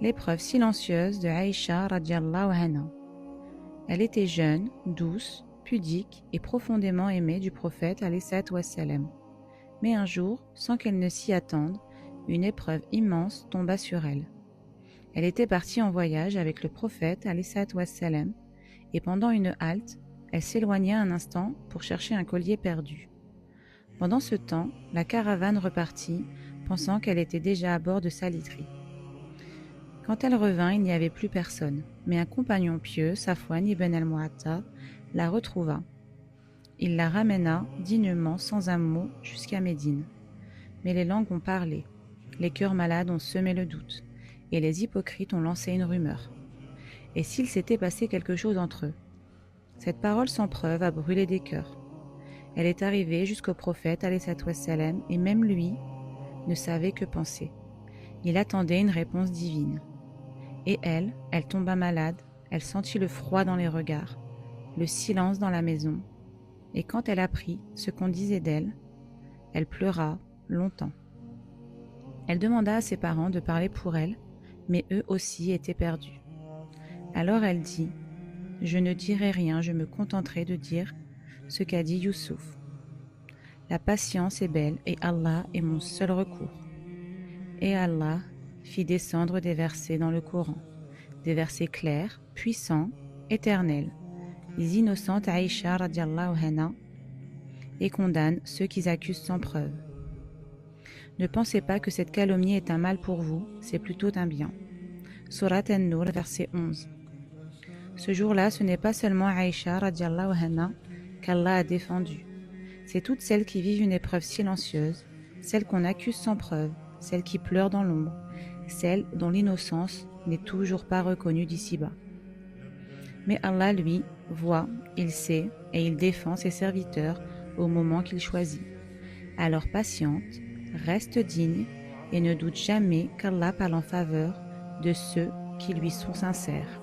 L'épreuve silencieuse de Aïcha radiallahu anha. Elle était jeune, douce, pudique et profondément aimée du prophète alayhi salatu wassalam. Mais un jour, sans qu'elle ne s'y attende, une épreuve immense tomba sur elle. Elle était partie en voyage avec le prophète alayhi salatu wassalam et pendant une halte, elle s'éloigna un instant pour chercher un collier perdu. Pendant ce temps, la caravane repartit, pensant qu'elle était déjà à bord de sa literie. Quand elle revint, il n'y avait plus personne, mais un compagnon pieux, Safwan ibn al-Mu'atta, la retrouva. Il la ramena dignement, sans un mot, jusqu'à Médine. Mais les langues ont parlé, les cœurs malades ont semé le doute, et les hypocrites ont lancé une rumeur. Et s'il s'était passé quelque chose entre eux? Cette parole sans preuve a brûlé des cœurs. Elle est arrivée jusqu'au prophète, alayhi salatu wassalam, et même lui ne savait que penser. Il attendait une réponse divine. Et elle tomba malade, elle sentit le froid dans les regards, le silence dans la maison, et quand elle apprit ce qu'on disait d'elle, elle pleura longtemps. Elle demanda à ses parents de parler pour elle, mais eux aussi étaient perdus. Alors elle dit « Je ne dirai rien, je me contenterai de dire ce qu'a dit Youssouf. La patience est belle et Allah est mon seul recours. » Et Allah fit descendre des versets dans le Coran, des versets clairs, puissants, éternels, les innocentes Aïcha radiallahu anha, et condamne ceux qui accusent sans preuve. Ne pensez pas que cette calomnie est un mal pour vous, c'est plutôt un bien. Surat An-Nur, verset 11. Ce jour-là, ce n'est pas seulement Aïcha radiallahu anha qu'Allah a défendue. C'est toutes celles qui vivent une épreuve silencieuse, celles qu'on accuse sans preuve, celles qui pleurent dans l'ombre, celles dont l'innocence n'est toujours pas reconnue d'ici-bas. Mais Allah, lui, voit, il sait et il défend ses serviteurs au moment qu'il choisit. Alors patiente, reste digne et ne doute jamais qu'Allah parle en faveur de ceux qui lui sont sincères.